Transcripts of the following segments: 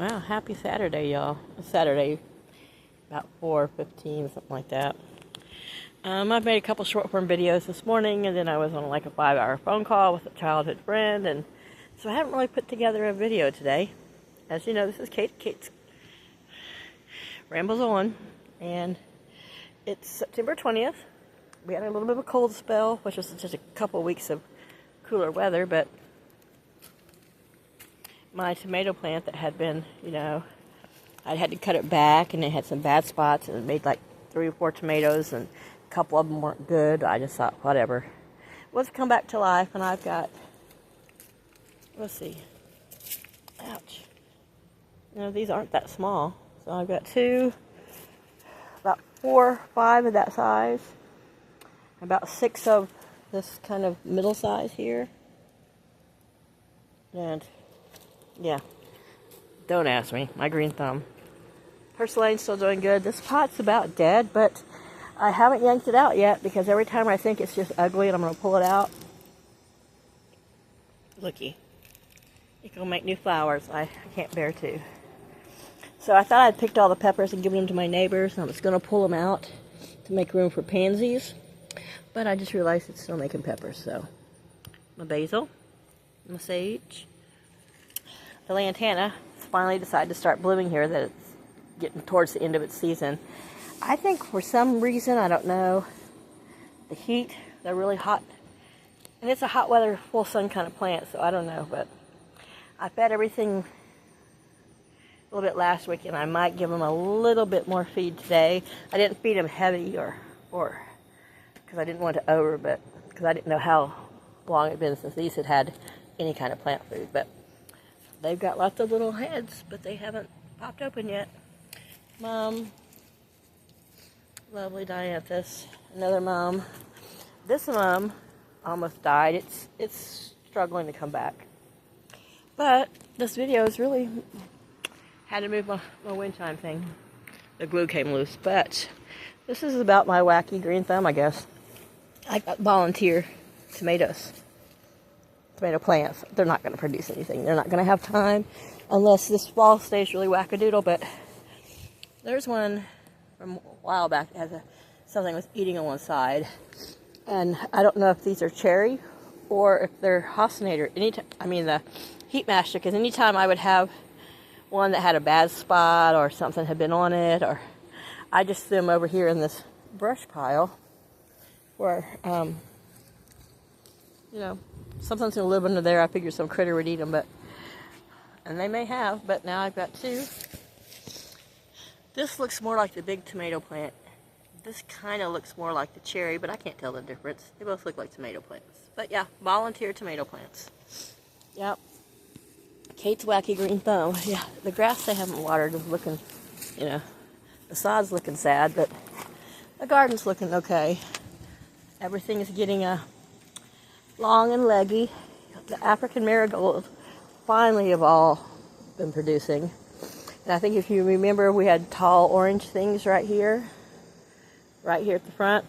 Wow, happy Saturday, y'all. Saturday, about 4:15, something like that. I've made a couple short form videos this morning, and then I was on like a 5-hour phone call with a childhood friend, and so I haven't really put together a video today. As you know, this is Kate's Rambles On, and it's September 20th. We had a little bit of a cold spell, which was just a couple weeks of cooler weather, but my tomato plant that had been, I had to cut it back, and it had some bad spots, and it made like 3 or 4 tomatoes, and a couple of them weren't good. I just thought, whatever. Let's come back to life, and I've got, let's see, ouch. These aren't that small. So I've got 2, about 4, 5 of that size, about 6 of this kind of middle size here, and yeah, don't ask me. My green thumb. Purslane's still doing good. This pot's about dead, but I haven't yanked it out yet because every time I think it's just ugly and I'm going to pull it out, looky, it can make new flowers. I can't bear to. So I thought I'd picked all the peppers and given them to my neighbors, and I was going to pull them out to make room for pansies, but I just realized it's still making peppers. So my basil, my sage. The lantana finally decided to start blooming here, that it's getting towards the end of its season. I think for some reason, I don't know, the heat, they're really hot. And it's a hot weather, full sun kind of plant, so I don't know. But I fed everything a little bit last week, and I might give them a little bit more feed today. I didn't feed them heavy or because I didn't want to but because I didn't know how long it had been since these had had any kind of plant food. But they've got lots of little heads, but they haven't popped open yet. Mom, lovely dianthus, another mom. This mom almost died. It's struggling to come back. But this video is really, had to move my wind chime thing. The glue came loose. But this is about my wacky green thumb, I guess. I got volunteer tomatoes. Tomato plants. They're not going to produce anything. They're not going to have time unless this fall stays really wackadoodle. But there's one from a while back that has something was eating on one side, and I don't know if these are cherry or if they're Hostinator. The heat master. Because anytime I would have one that had a bad spot or something had been on it, or I just threw them over here in this brush pile where something's going to live under there. I figured some critter would eat them, and they may have, but now I've got 2. This looks more like the big tomato plant. This kind of looks more like the cherry, but I can't tell the difference. They both look like tomato plants. But yeah, volunteer tomato plants. Yep. Kate's wacky green thumb. Yeah, the grass they haven't watered is looking, the sod's looking sad, but the garden's looking okay. Everything is getting long and leggy. The African marigolds finally have all been producing. And I think if you remember, we had tall orange things right here at the front.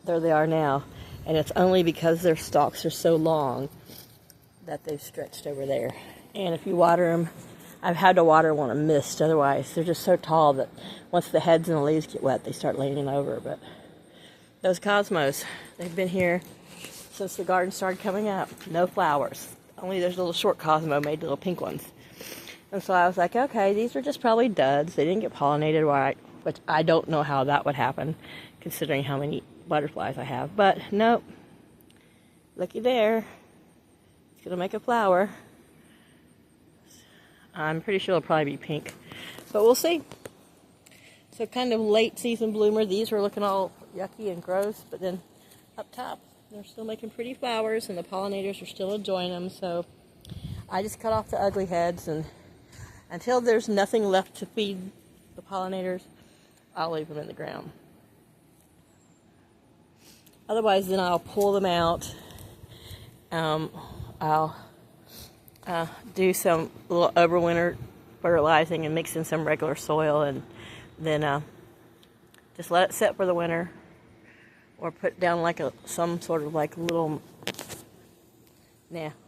There they are now. And it's only because their stalks are so long that they've stretched over there. And if you water them, I've had to water them on a mist. Otherwise, they're just so tall that once the heads and the leaves get wet, they start leaning over. But those cosmos, they've been here since the garden started coming up. No flowers. Only there's a little short cosmo made little pink ones. And so I was like, okay, these are just probably duds. They didn't get pollinated right, which I don't know how that would happen, considering how many butterflies I have. But nope. Looky there. It's going to make a flower. I'm pretty sure it'll probably be pink. But we'll see. So kind of late season bloomer. These were looking all yucky and gross. But then up top, they're still making pretty flowers, and the pollinators are still enjoying them. So I just cut off the ugly heads, and until there's nothing left to feed the pollinators, I'll leave them in the ground. Otherwise, then I'll pull them out. I'll do some little overwinter fertilizing and mix in some regular soil, and then just let it sit for the winter, or put down like some sort of like little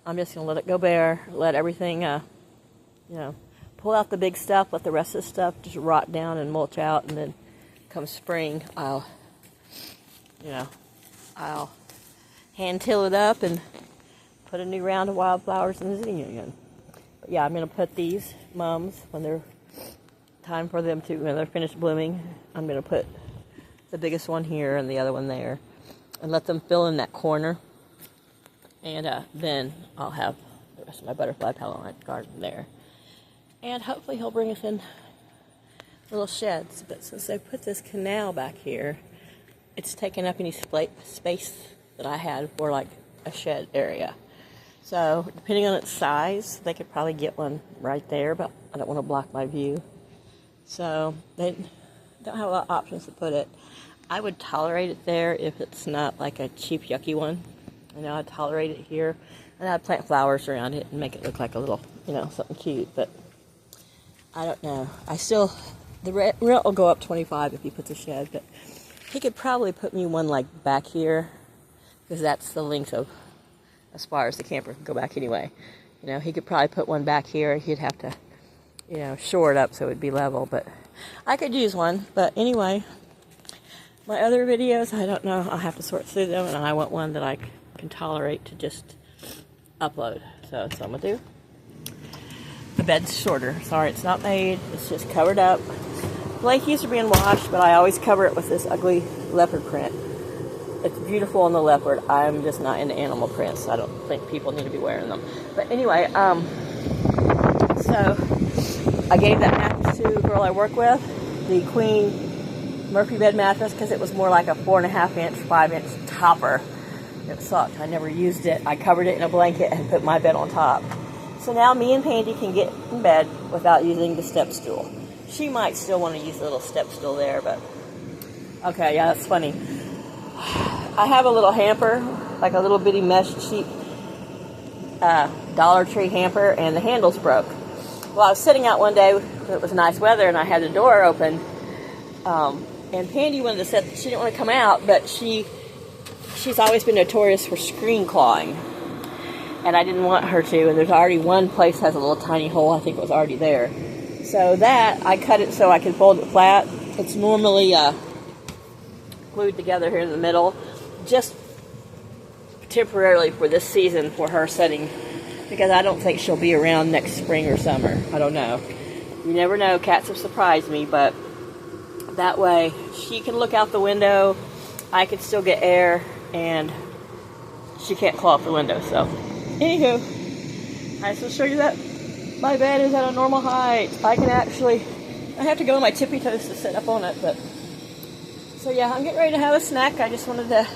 I'm just going to let it go bare, let everything, pull out the big stuff, let the rest of the stuff just rot down and mulch out, and then come spring, I'll hand till it up and put a new round of wildflowers in the zinnia again. But yeah, I'm going to put these mums, when they're time for them to, when they're finished blooming, I'm going to put the biggest one here and the other one there, and let them fill in that corner. And then I'll have the rest of my butterfly palette garden there. And hopefully he'll bring us in little sheds. But since they put this canal back here, it's taken up any space that I had for like a shed area. So depending on its size, they could probably get one right there, but I don't want to block my view. So they don't have a lot of options to put it. I would tolerate it there if it's not like a cheap, yucky one. I'd tolerate it here, and I'd plant flowers around it and make it look like a little, something cute. But I don't know. The rent will go up $25 if he puts a shed, but he could probably put me one like back here, because that's the length of as far as the camper can go back anyway. He could probably put one back here. He'd have to, shore it up so it would be level, but I could use one. But anyway, my other videos, I don't know. I'll have to sort through them, and I want one that I can tolerate to just upload. So that's what I'm going to do. The bed's shorter. Sorry, it's not made. It's just covered up. Blankies are being washed, but I always cover it with this ugly leopard print. It's beautiful on the leopard. I'm just not into animal prints. I don't think people need to be wearing them. But anyway, so I gave that mattress to a girl I work with, the Queen Murphy bed mattress, because it was more like a 4.5 inch, 5 inch topper. It sucked. I never used it. I covered it in a blanket and put my bed on top. So now me and Pandy can get in bed without using the step stool. She might still want to use the little step stool there, but okay, yeah, that's funny. I have a little hamper, like a little bitty mesh cheap Dollar Tree hamper, and the handle's broke. Well, I was sitting out one day, it was nice weather, and I had the door open, and Pandy wanted to sit. She didn't want to come out, but she's always been notorious for screen clawing, and I didn't want her to, and there's already one place that has a little tiny hole. I think it was already there. So that, I cut it so I could fold it flat. It's normally glued together here in the middle, just temporarily for this season for her setting, because I don't think she'll be around next spring or summer. I don't know. You never know. Cats have surprised me, but that way she can look out the window, I can still get air, and she can't claw up the window. So, anywho, I just want to show you that my bed is at a normal height. I have to go on my tippy toes to sit up on it, but so yeah, I'm getting ready to have a snack. I just wanted to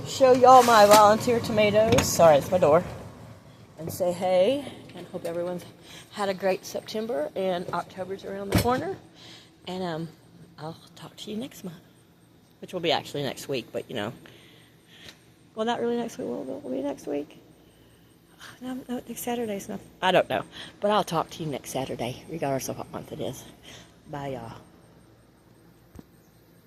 show y'all my volunteer tomatoes. Sorry, it's my door. And say hey, and hope everyone's had a great September, and October's around the corner. And I'll talk to you next month, which will be actually next week, but well, not really next week. Will it be next week? No, next Saturday's not. I don't know, but I'll talk to you next Saturday, regardless of what month it is. Bye, y'all.